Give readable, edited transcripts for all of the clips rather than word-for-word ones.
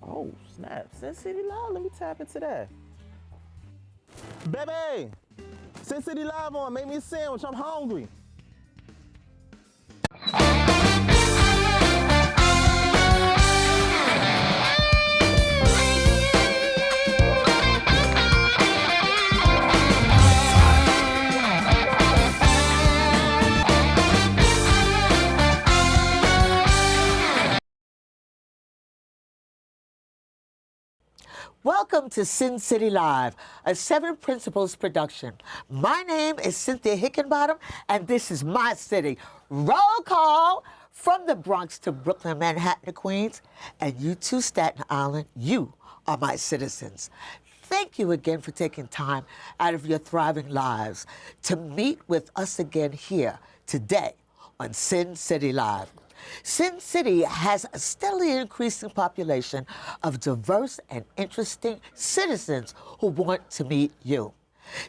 Oh, snap. CynCity Live, let me tap into that. Baby, CynCity Live on, make me a sandwich, I'm hungry. Welcome to CynCity Live, a Seven Principles production. My name is Cynthia Hickenbottom, and this is my city. Roll call from the Bronx to Brooklyn, Manhattan to Queens, and you to Staten Island. You are my citizens. Thank you again for taking time out of your thriving lives to meet with us again here today on CynCity Live. CynCity has a steadily increasing population of diverse and interesting citizens who want to meet you.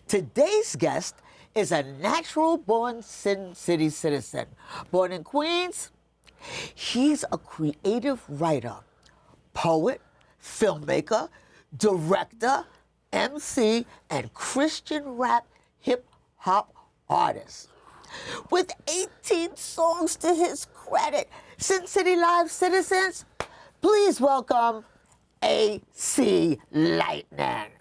Today's guest is a natural-born CynCity citizen. Born in Queens, he's a creative writer, poet, filmmaker, director, MC, and Christian rap hip-hop artist. With 18 songs to his credit, CynCity Live citizens, please welcome AC Lightning.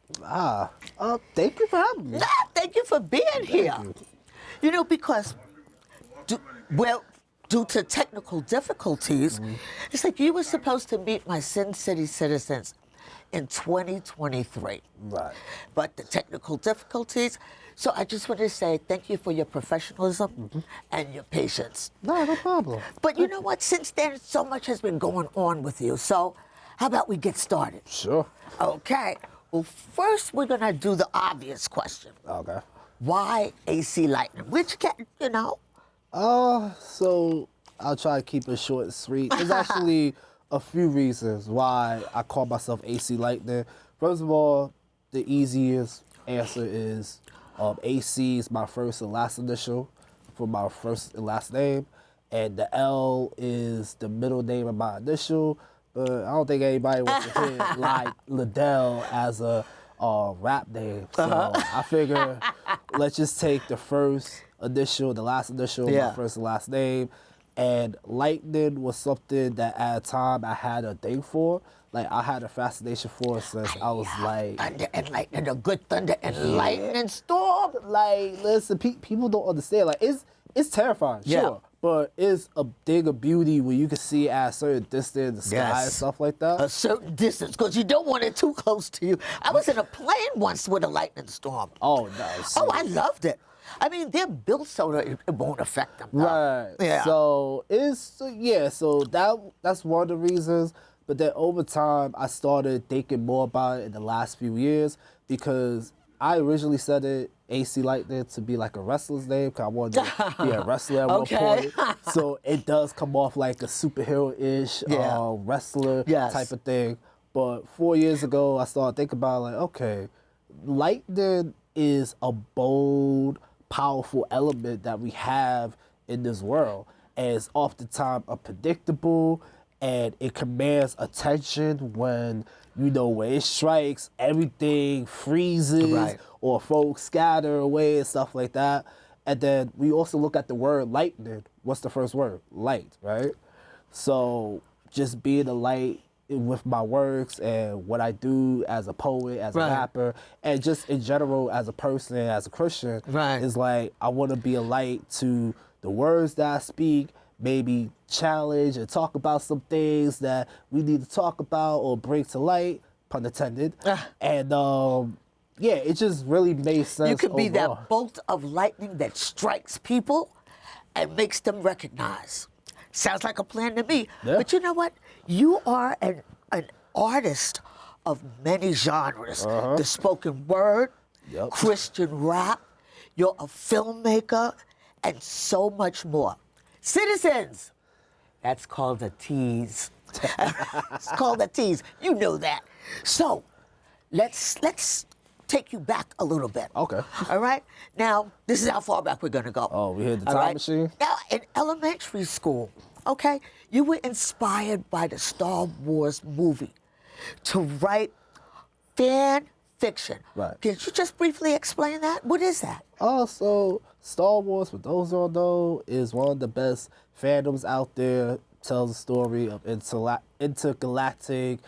Thank you for having me. Thank you for being here. You know, because, due to technical difficulties, it's like you were supposed to meet my CynCity citizens in 2023. Right. But the technical difficulties, so I just want to say thank you for your professionalism and your patience. No problem. But you know what? Since then, so much has been going on with you. So how about we get started? Sure. Okay. Well, first we're going to do the obvious question. Okay. Why AC Lightning? Which can, you know? So I'll try to keep it short and sweet. There's actually a few reasons why I call myself AC Lightning. First of all, the easiest answer is AC is my first and last initial for my first and last name, and the L is the middle name of my initial. But I don't think anybody wants to hear like Liddell as a rap name. So I figure let's just take the first initial, the last initial, my first and last name. And lightning was something that at a time I had a thing for. Like I had a fascination for it since I was like Thunder and lightning, a good thunder and lightning storm. like, listen, people don't understand. Like, it's terrifying, sure, but it's a thing of beauty when you can see at a certain distance, the sky and stuff like that. A certain distance, because you don't want it too close to you. I was in a plane once with a lightning storm. Oh, nice. Oh, I loved it. I mean, they're built so that it won't affect them. Though. Right. Yeah. So so that's one of the reasons. But then over time, I started thinking more about it in the last few years because I originally said it AC Lightning to be like a wrestler's name because I wanted to be a wrestler at one point. So it does come off like a superhero-ish wrestler type of thing. But 4 years ago, I started thinking about like, okay, lightning is a bold, powerful element that we have in this world. And it's oftentimes unpredictable and it commands attention when, when it strikes, everything freezes or folks scatter away and stuff like that. And then we also look at the word lightning. What's the first word? Light, right? So just being a light with my works and what I do as a poet, as a rapper, and just in general as a person, as a Christian, is like I want to be a light to the words that I speak, maybe challenge and talk about some things that we need to talk about or bring to light, pun intended. And it just really made sense. You could be overall. that bolt of lightning that strikes people and makes them recognize. Sounds like a plan to me. Yeah. But you know what? You are an artist of many genres. The spoken word, Christian rap, you're a filmmaker, and so much more. Citizens, that's called a tease. It's called a tease. You know that. So let's take you back a little bit. Okay. All right? Now, this is how far back we're going to go. Oh, we hit the All time machine? Now, in elementary school, okay, you were inspired by the Star Wars movie. to write fan fiction. Right. Can you just briefly explain that? What is that? So Star Wars, for those who don't know, is one of the best fandoms out there. Tells a story of intergalactic,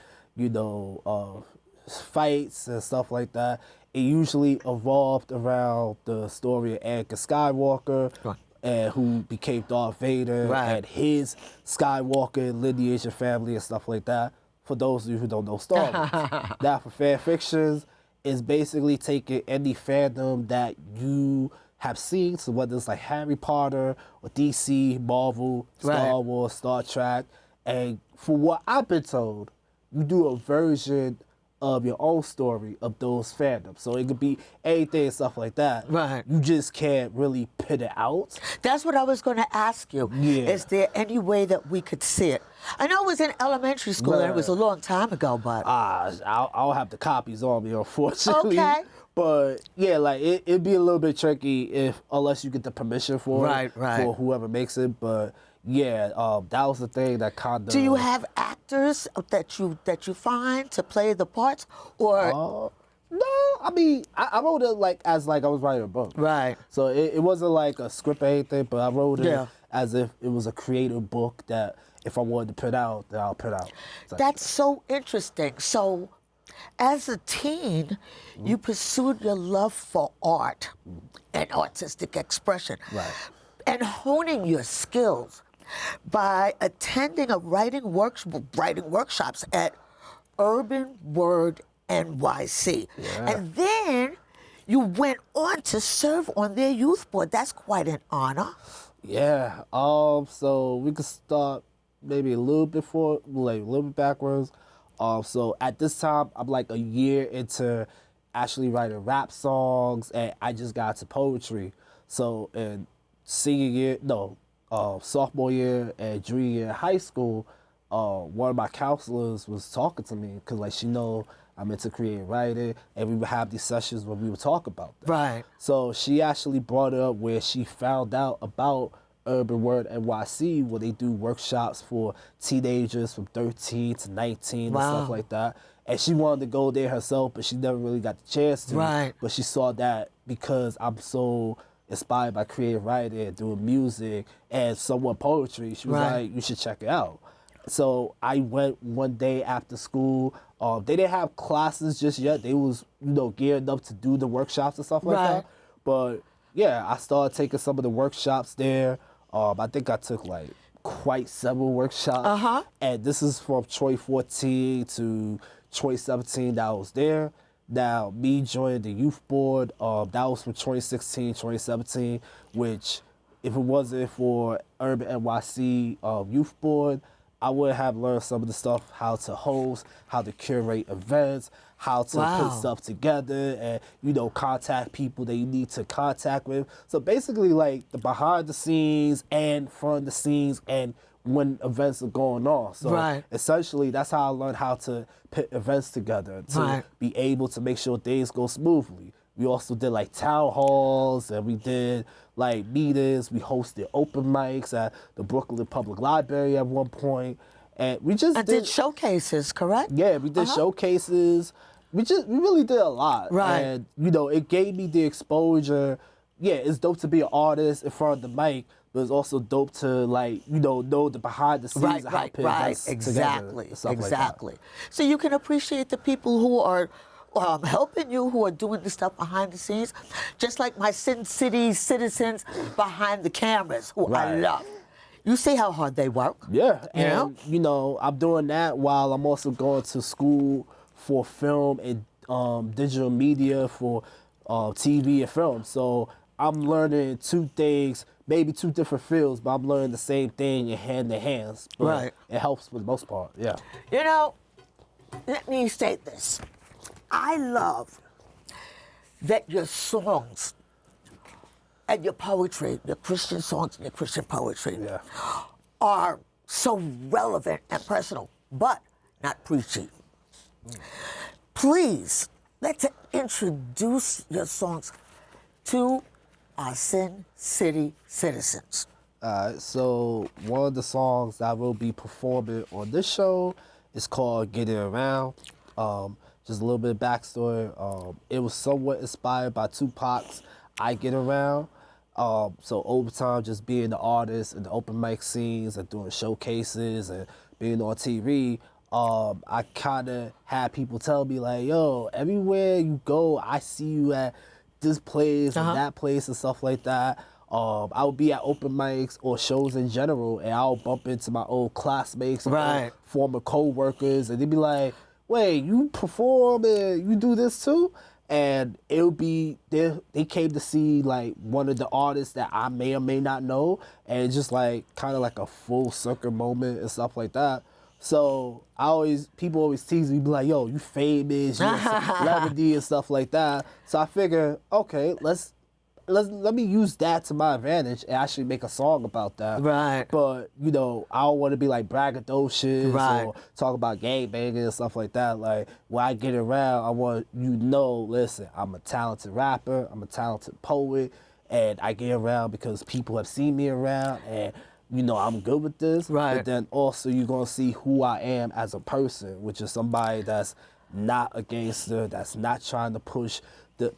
fights and stuff like that. It usually evolved around the story of Anakin Skywalker, Right. and who became Darth Vader, Right. and his Skywalker lineage and family and stuff like that. For those of you who don't know Star Wars, now for fan fictions, is basically taking any fandom that you have seen, so whether it's like Harry Potter or DC, Marvel, Star Right. Wars, Star Trek, and for what I've been told, you do a version of your own story of those fandoms. So it could be anything and stuff like that. Right. You just can't really put it out. That's what I was going to ask you. Yeah. Is there any way that we could see it? I know it was in elementary school and it was a long time ago, but... I'll have the copies on me, unfortunately. Okay. But yeah, like it'd be a little bit tricky unless you get the permission for it, Right. for whoever makes it. But yeah, that was the thing that kind of. Do you have actors that you find to play the parts, or No, I mean I wrote it as I was writing a book. Right. So it wasn't like a script or anything, but I wrote it Yeah. as if it was a creative book that if I wanted to put out, then I'll put out. That's so interesting. So, as a teen, you pursued your love for art and artistic expression, Right. and honing your skills by attending writing workshops at Urban Word NYC. Yeah. And then you went on to serve on their youth board. That's quite an honor. Yeah. So we could start maybe a little bit backwards. So at this time, I'm like a year into actually writing rap songs, and I just got to poetry. So in sophomore year and junior year in high school, one of my counselors was talking to me because she know I'm into creative writing, and we would have these sessions where we would talk about that. Right. So she actually brought it up where she found out about Urban Word NYC, where they do workshops for teenagers from 13 to 19 and stuff like that. And she wanted to go there herself, but she never really got the chance to. Right. But she saw that because I'm so inspired by creative writing and doing music and somewhat poetry, she was like, you should check it out. So I went one day after school. They didn't have classes just yet. They was, geared up to do the workshops and stuff like that. But yeah, I started taking some of the workshops there. I think I took quite several workshops. And this is from 2014 to 2017 that I was there. Now, me joining the youth board, that was from 2016, 2017, which if it wasn't for Urban NYC youth board, I would have learned some of the stuff, how to host, how to curate events, how to put stuff together and, contact people that you need to contact with. So basically the behind the scenes and front of the scenes and when events are going on. So essentially that's how I learned how to put events together to be able to make sure things go smoothly. We also did town halls, and we did meetings. We hosted open mics at the Brooklyn Public Library at one point, and we just did showcases, correct? Yeah, we did showcases. We really did a lot, Right. And it gave me the exposure. Yeah, it's dope to be an artist in front of the mic, but it's also dope to know the behind the scenes of how to put events Exactly, together, stuff exactly. like So you can appreciate the people who are helping you, who are doing the stuff behind the scenes, just like my CynCity citizens behind the cameras, who I love. You see how hard they work. Yeah, and I'm doing that while I'm also going to school for film and digital media for TV and film. So I'm learning two things, maybe two different fields, but I'm learning the same thing in hand in hands. But it helps for the most part, yeah. Let me state this. I love that your songs and your poetry, your Christian songs and your Christian poetry are so relevant and personal, but not preachy. Please, let's introduce your songs to our CynCity citizens. So one of the songs that I will be performing on this show It's called Getting Around. Just a little bit of backstory. It was somewhat inspired by Tupac's I Get Around. So over time, just being the artist in the open mic scenes and doing showcases and being on TV, I kind of had people tell me like, yo, everywhere you go, I see you at this place and that place and stuff like that. I would be at open mics or shows in general, and I'll bump into my old classmates and old former co-workers, and they'd be like, wait, you perform and you do this too? And it would be, they came to see like one of the artists that I may or may not know, and just like kind of like a full circle moment and stuff like that. So people always tease me, be like, yo, you famous, you're a celebrity and stuff like that. So I figure, okay, let me use that to my advantage and actually make a song about that. Right. But, you know, I don't want to be like braggadocious or talk about gangbanging and stuff like that. Like, when I get around, I want you to know, listen, I'm a talented rapper, I'm a talented poet, and I get around because people have seen me around, and, you know, I'm good with this. Right. But then also you're going to see who I am as a person, which is somebody that's not a gangster, that's not trying to push the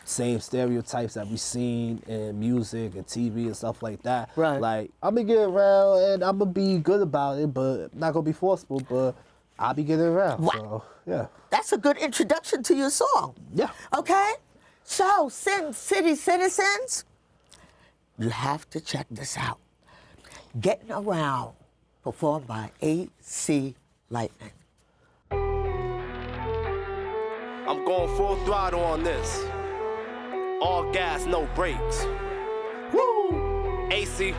same stereotypes that we've seen in music and TV and stuff like that. Right. Like, I'm gonna get around and I'm gonna be good about it, but not gonna be forceful, but I'll be getting around. Wow. So, yeah. That's a good introduction to your song. Yeah. Okay? So, CynCity citizens, you have to check this out. Getting Around, performed by AC Lightning. I'm going full throttle on this. All gas, no brakes. Woo! AC.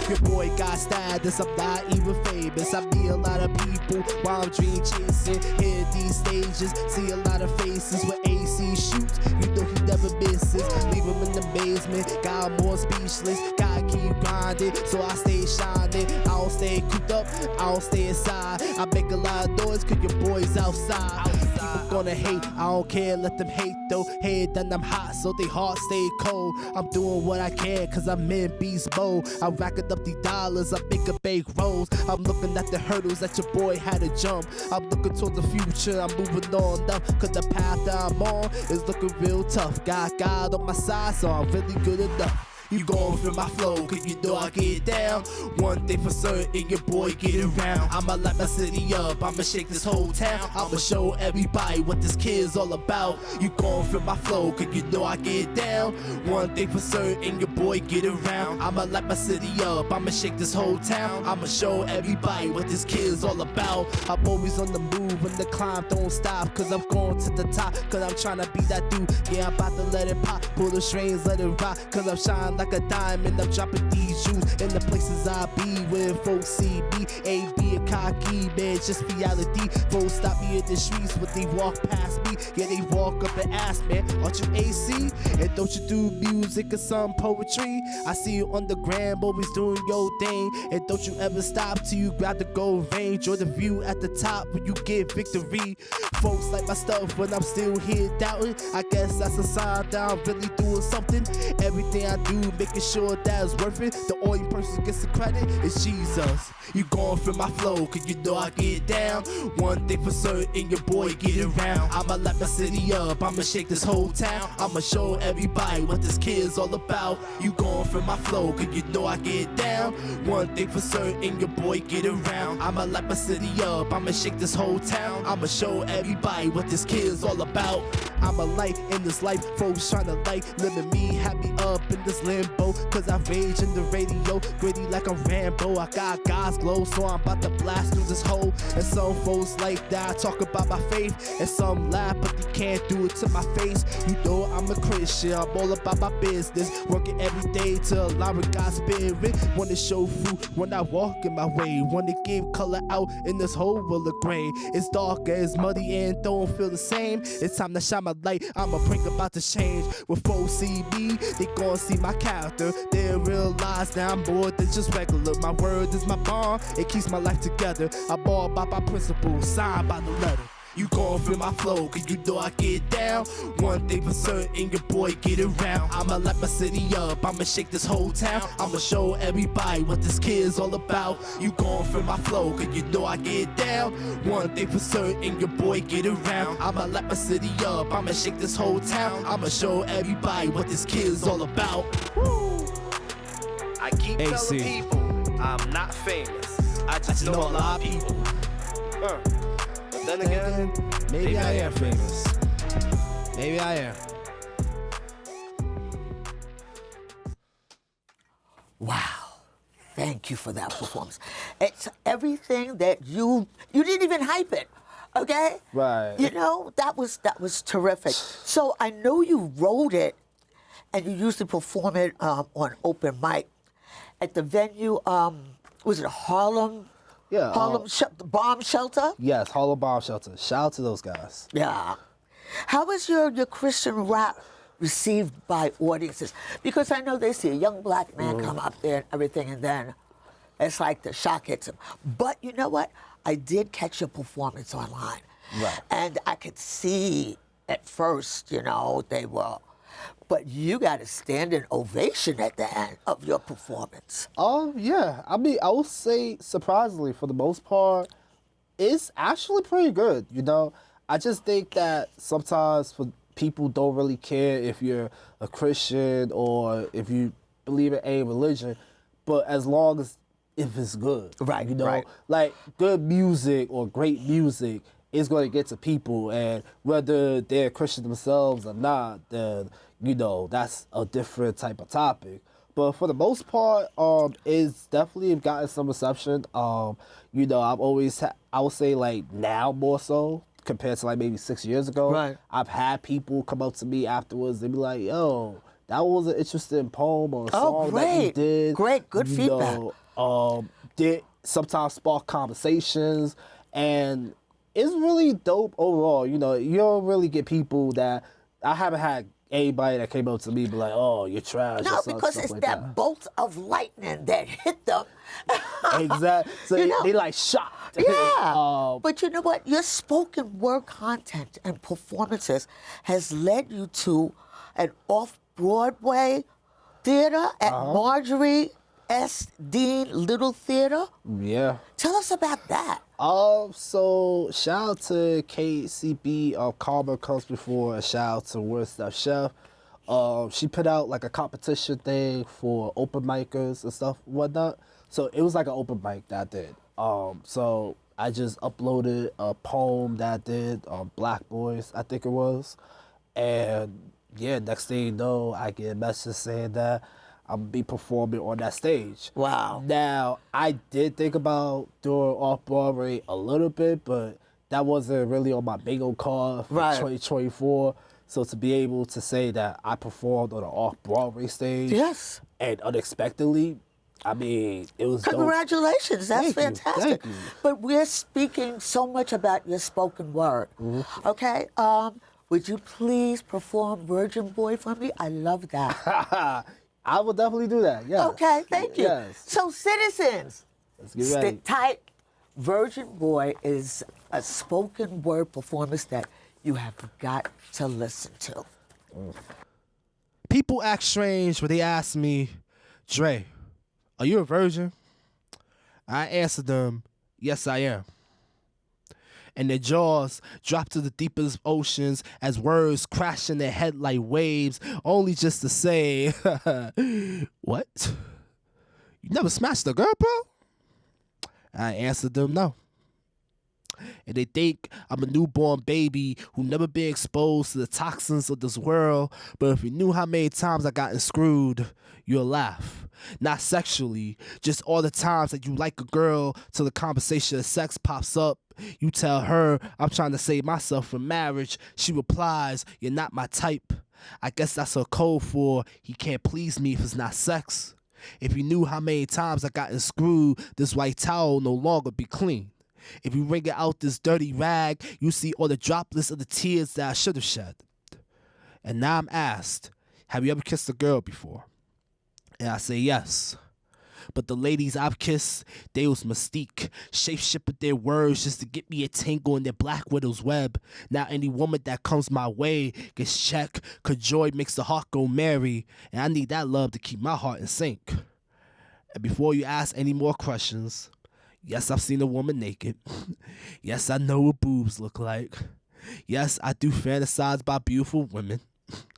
Your boy got status, I'm not even famous. I meet a lot of people while I'm dream chasing. Hear these stages, see a lot of faces. When AC shoots, you know he never misses. Leave him in the basement, got him more speechless. Gotta keep grinding, so I stay shining. I don't stay cooped up, I don't stay inside. I make a lot of noise cause your boy's outside. People gonna hate, I don't care, let them hate though. Head then I'm hot, so they heart stay cold. I'm doing what I can cause I'm in beast mode. I'm racking up these dollars, I make a big rolls. I'm looking at the hurdles that your boy had to jump. I'm looking towards the future, I'm moving on up. Cause the path that I'm on is looking real tough. Got God on my side, so I'm really good enough. You gon' feel my flow, cause you know I get down. One thing for certain, your boy get around. I'ma light my city up, I'ma shake this whole town. I'ma show everybody what this kid's all about. You gon' feel my flow, cause you know I get down. One thing for certain, your boy get around. I'ma light my city up, I'ma shake this whole town. I'ma show everybody what this kid's all about. I'm always on the move when the climb don't stop, cause I'm going to the top, cause I'm tryna be that dude. Yeah, I'm about to let it pop, pull the strings, let it rock, cause I'm shining like a diamond. I'm dropping these jewels in the places I be when folks see me. Ain't being cocky, man, just reality. Folks stop me in the streets when they walk past me. Yeah, they walk up and ask, man, aren't you AC? And don't you do music or some poetry? I see you on the gram, always doing your thing. And don't you ever stop till you grab the gold range or the view at the top when you get victory. Folks like my stuff when I'm still here doubting. I guess that's a sign that I'm really doing something. Everything I do, making sure that it's worth it. The only person gets the credit is Jesus. You gon' feel my flow, cause you know I get down. One thing for certain, your boy get around. I'ma light my city up, I'ma shake this whole town. I'ma show everybody what this kid's all about. You gon' feel my flow, cause you know I get down. One thing for certain, your boy get around. I'ma light my city up, I'ma shake this whole town. I'ma show everybody what this kid's all about. I'm a light in this life, folks tryna like living me happy up in this limbo. Cause I rage in the radio, gritty like I'm Rambo. I got God's glow, so I'm about to blast through this hole. And some folks like that, I talk about my faith. And some laugh, but they can't do it to my face. You know I'm a Christian, I'm all about my business. Working every day to align with God's spirit. Wanna show fruit when I walk in my way. Wanna give color out in this whole world of gray. It's dark, it's muddy, and don't feel the same. It's time to shine my light, I'ma bring about the change. When folks see me, they gon' see my character. They'll realize that I'm more than just regular. My word is my bond, it keeps my life together. I'm all about my principles, signed by the letter. You gon' feel my flow, cause you know I get down. One thing for certain, your boy get around. I'ma light my city up, I'ma shake this whole town. I'ma show everybody what this kid's all about. You gon' feel my flow, cause you know I get down. One thing for certain, your boy get around. I'ma light my city up, I'ma shake this whole town. I'ma show everybody what this kid's all about. Woo! I keep telling AC. people I'm not famous. I just know a lot of people. But then again, Maybe I am famous. Maybe I am. Wow. Thank you for that performance. It's everything that you didn't even hype it. Okay? Right. You know, that was terrific. So I know you wrote it and you used to perform it on open mic at the venue, was it Harlem? Yeah. Bomb Shelter? Yes, Harlem Bomb Shelter. Shout out to those guys. Yeah. How was your Christian rap received by audiences? Because I know they see a young black man come up there and everything, and then it's like the shock hits him. But you know what? I did catch your performance online. Right. And I could see at first, you know, they were. But you got a standing ovation at the end of your performance. Yeah. I mean, I would say surprisingly, for the most part, it's actually pretty good. You know, I just think that sometimes for people don't really care if you're a Christian or if you believe in a religion, but as long as if it's good, Right, You know, right. like good music or great music is going to get to people, and whether they're Christian themselves or not, then you know that's a different type of topic. But for the most part, it's definitely gotten some reception. You know, I would say like now more so compared to like maybe 6 years ago. Right. I've had people come up to me afterwards. They be like, "Yo, that was an interesting poem or a song that you great. did. Great, good You feedback." know, did sometimes spark conversations, and it's really dope overall. You know, you don't really get people that I haven't had anybody that came up to me and be like, "Oh, you're trash." No, or stuff, because stuff it's like that bolt of lightning that hit them. Exactly. So You know? they like shocked. Yeah. But you know what? Your spoken word content and performances has led you to an off-Broadway theater at Marjorie S. Dean Little Theater. Yeah. Tell us about that. So shout out to KCB. Karma comes before a shout out to Worst Stuff Chef. She put out like a competition thing for open micers and stuff, whatnot. So it was like an open mic that I did. So I just uploaded a poem that I did on Black Boys, I think it was. And yeah, next thing you know, I get a message saying that I'm gonna be performing on that stage. Wow. Now, I did think about doing off-Broadway a little bit, but that wasn't really on my bingo card for Right. 2024. So to be able to say that I performed on an off-Broadway stage Yes. and unexpectedly, I mean, it was dope. Congratulations. That's Thank you. fantastic. Thank you. But we're speaking so much about your spoken word. Mm-hmm. Okay? Would you please perform Virgin Boy for me? I love that. I will definitely do that, yeah. Okay, thank you. Yes. So, citizens, Let's get ready. stick tight. Virgin Boy is a spoken word performance that you have got to listen to. People act strange when they ask me, Dre, are you a virgin? I answer them, yes, I am. And their jaws drop to the deepest oceans as words crash in their head like waves, only just to say, what? You never smashed a girl, bro? I answered them, no. And they think I'm a newborn baby who never been exposed to the toxins of this world. But if you knew how many times I gotten screwed, you'll laugh. Not sexually, just all the times that you like a girl till the conversation of sex pops up. You tell her I'm trying to save myself from marriage. She replies, you're not my type. I guess that's her code for he can't please me if it's not sex. If you knew how many times I gotten screwed, this white towel will no longer be clean. If you wring out this dirty rag, you see all the droplets of the tears that I should have shed. And now I'm asked, have you ever kissed a girl before? And I say yes. But the ladies I've kissed, they was mystique. Shape-shifted their words just to get me a tangle in their black widow's web. Now any woman that comes my way gets checked, 'cause joy makes the heart go merry. And I need that love to keep my heart in sync. And before you ask any more questions, yes, I've seen a woman naked. Yes, I know what boobs look like. Yes, I do fantasize about beautiful women.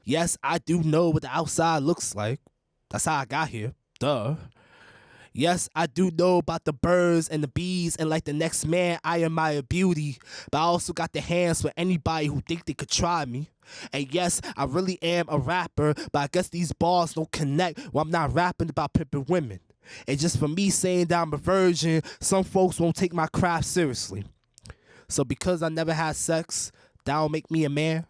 Yes, I do know what the outside looks like. That's how I got here. Duh. Yes, I do know about the birds and the bees, and like the next man, I admire beauty. But I also got the hands for anybody who think they could try me. And yes, I really am a rapper, but I guess these bars don't connect when I'm not rapping about pimping women. And just for me saying that I'm a virgin, some folks won't take my craft seriously. So because I never had sex, that don't make me a man.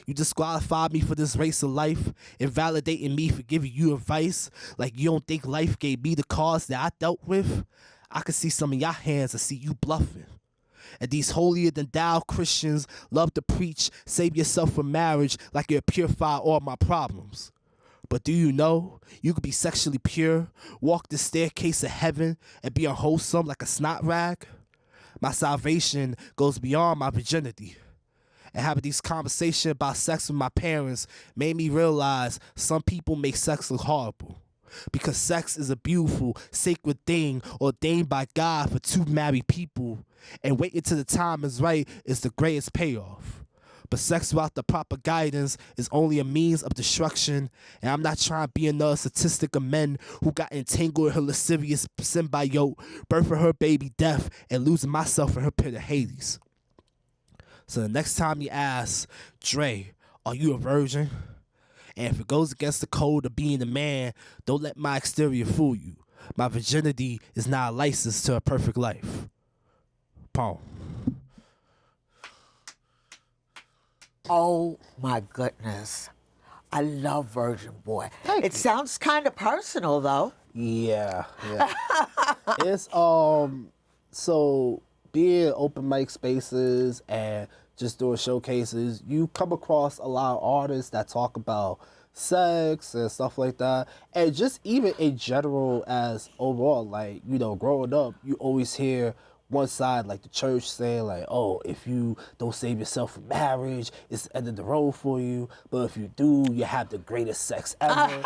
You disqualified me for this race of life, invalidating me for giving you advice like you don't think life gave me the cards that I dealt with. I can see some of your hands and see you bluffing. And these holier-than-thou Christians love to preach, save yourself for marriage like it'll purify all my problems. But do you know you could be sexually pure, walk the staircase of heaven, and be unwholesome like a snot rag? My salvation goes beyond my virginity. And having these conversations about sex with my parents made me realize some people make sex look horrible. Because sex is a beautiful, sacred thing ordained by God for two married people. And waiting till the time is right is the greatest payoff. But sex without the proper guidance is only a means of destruction. And I'm not trying to be another statistic of men who got entangled in her lascivious symbiote, birthing her baby death, and losing myself in her pit of Hades. So the next time you ask, Dre, are you a virgin? And if it goes against the code of being a man, don't let my exterior fool you. My virginity is not a license to a perfect life. Paul. Oh my goodness. I love Virgin Boy. Thank you. It sounds kind of personal though. Yeah. It's so being open mic spaces and just doing showcases, you come across a lot of artists that talk about sex and stuff like that. And just even in general as overall, like, you know, growing up, you always hear one side, like the church, saying like, oh, if you don't save yourself for marriage, it's the end of the road for you. But if you do, you have the greatest sex ever.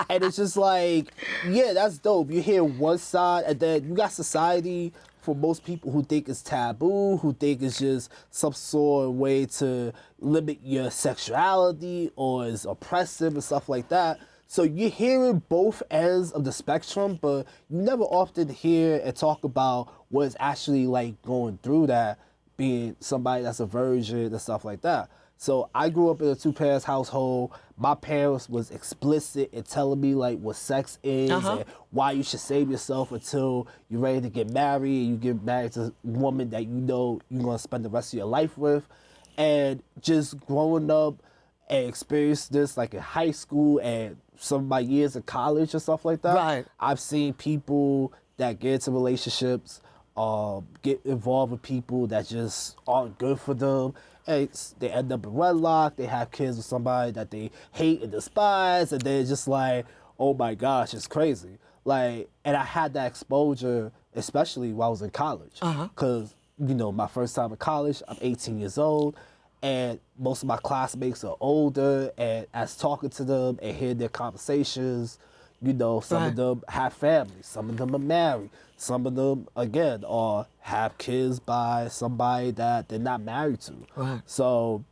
And it's just like, yeah, that's dope. You hear one side, and then you got society for most people who think it's taboo, who think it's just some sort of way to limit your sexuality or is oppressive and stuff like that. So you're hearing both ends of the spectrum, but you never often hear and talk about what it's actually like going through that, being somebody that's a virgin and stuff like that. So I grew up in a two-parents household. My parents was explicit in telling me like what sex is and why you should save yourself until you're ready to get married and you get married to a woman that you know you're gonna spend the rest of your life with. And just growing up and experienced this like in high school and some of my years in college and stuff like that. Right. I've seen people that get into relationships, get involved with people that just aren't good for them. And they end up in wedlock, they have kids with somebody that they hate and despise, and they're just like, oh my gosh, it's crazy. Like, and I had that exposure, especially while I was in college. Because, you know, my first time in college, I'm 18 years old, and most of my classmates are older, and as talking to them and hearing their conversations, you know, some of them have families, some of them are married, some of them, again, have kids by somebody that they're not married to. So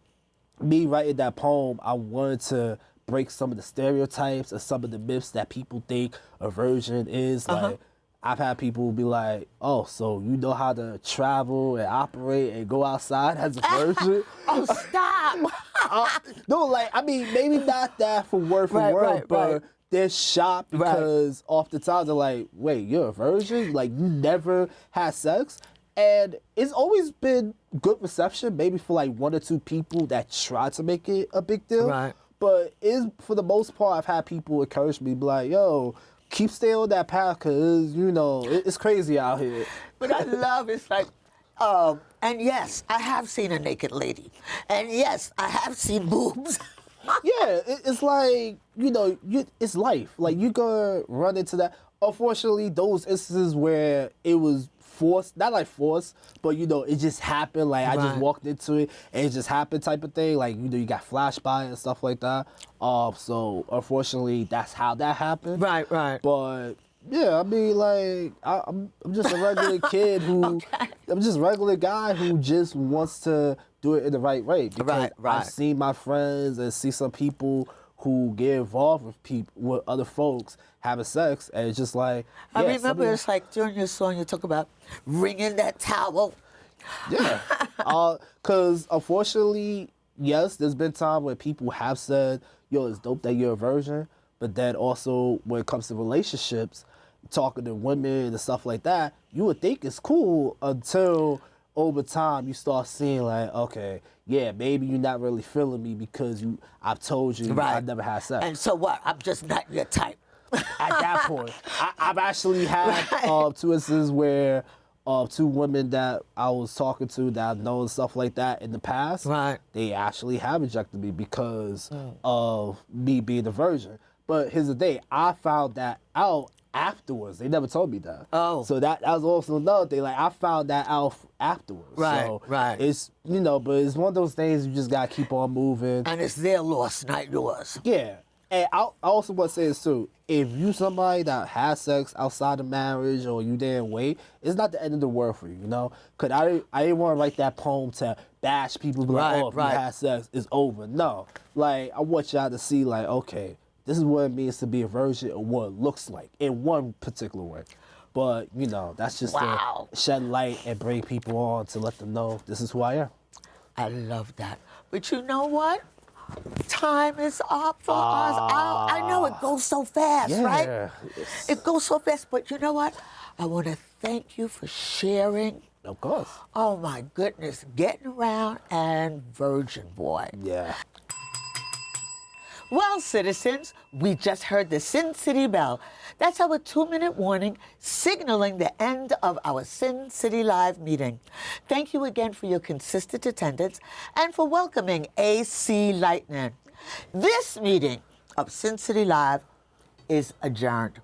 me writing that poem, I wanted to break some of the stereotypes and some of the myths that people think a virgin is. Like, I've had people be like, oh, so you know how to travel and operate and go outside as a virgin? Oh, stop! No, like, I mean, maybe not that for word, but they're shocked because oftentimes they're like, wait, you're a virgin? Like, you never had sex? And it's always been good reception, maybe for like one or two people that try to make it a big deal. But for the most part, I've had people encourage me, be like, yo, keep staying on that path because, you know, it's crazy out here. But I love it's like, and yes, I have seen a naked lady. And yes, I have seen boobs. Yeah, it's like, you know, it's life. Like, you gonna run into that. unfortunately, those instances where it was forced, not like forced, but you know, it just happened. Like I just walked into it and it just happened type of thing. Like, you know, you got flashed by it and stuff like that. So unfortunately, that's how that happened. Right. But yeah, I mean, like I'm just a regular kid who, I'm just a regular guy who just wants to do it in the right way. Because I've seen my friends and see some people who get involved with other folks having sex, and it's just like, I remember it's like during your song you talk about wringing that towel. Yeah, because unfortunately, yes, there's been times where people have said, yo, it's dope that you're a virgin, but then also when it comes to relationships, talking to women and stuff like that, you would think it's cool until over time you start seeing like, okay, yeah, maybe you're not really feeling me because I've told you I've never had sex. And so what? I'm just not your type. At that point, I've actually had 2 instances where 2 women that I was talking to that I've known stuff like that in the past, they actually have rejected me because of me being a virgin. But here's the thing, I found that out afterwards. They never told me that. So that was also another thing. Like I found that out afterwards. So it's, you know, but it's one of those things you just gotta keep on moving. And it's their loss, not yours. Yeah. And I also want to say this too. If you somebody that has sex outside of marriage or you didn't wait, it's not the end of the world for you, you know? Because I didn't want to write that poem to bash people, be like, oh, if you had sex, it's over. No. Like, I want y'all to see, like, okay, this is what it means to be a virgin or what it looks like in one particular way. But, you know, that's just to shed light and bring people on to let them know this is who I am. I love that. But you know what? Time is up for us. I know it goes so fast, right? It goes so fast, but you know what? I want to thank you for sharing. Of course. Oh my goodness, getting around and virgin boy. Yeah. Well, citizens, we just heard the CynCity bell. That's our 2-minute warning signaling the end of our CynCity Live meeting. Thank you again for your consistent attendance and for welcoming AC Lightning. This meeting of CynCity Live is adjourned.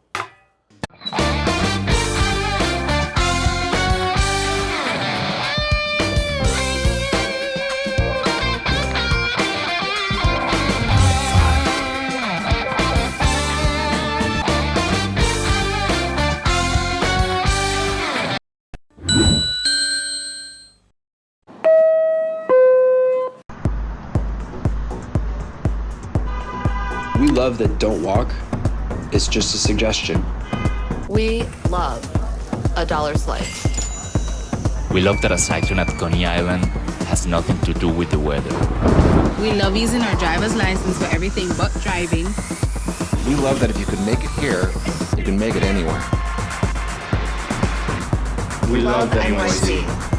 We love that Don't Walk is just a suggestion. We love a dollar slice. We love that a cyclone at Coney Island has nothing to do with the weather. We love using our driver's license for everything but driving. We love that if you can make it here, you can make it anywhere. We love NYC.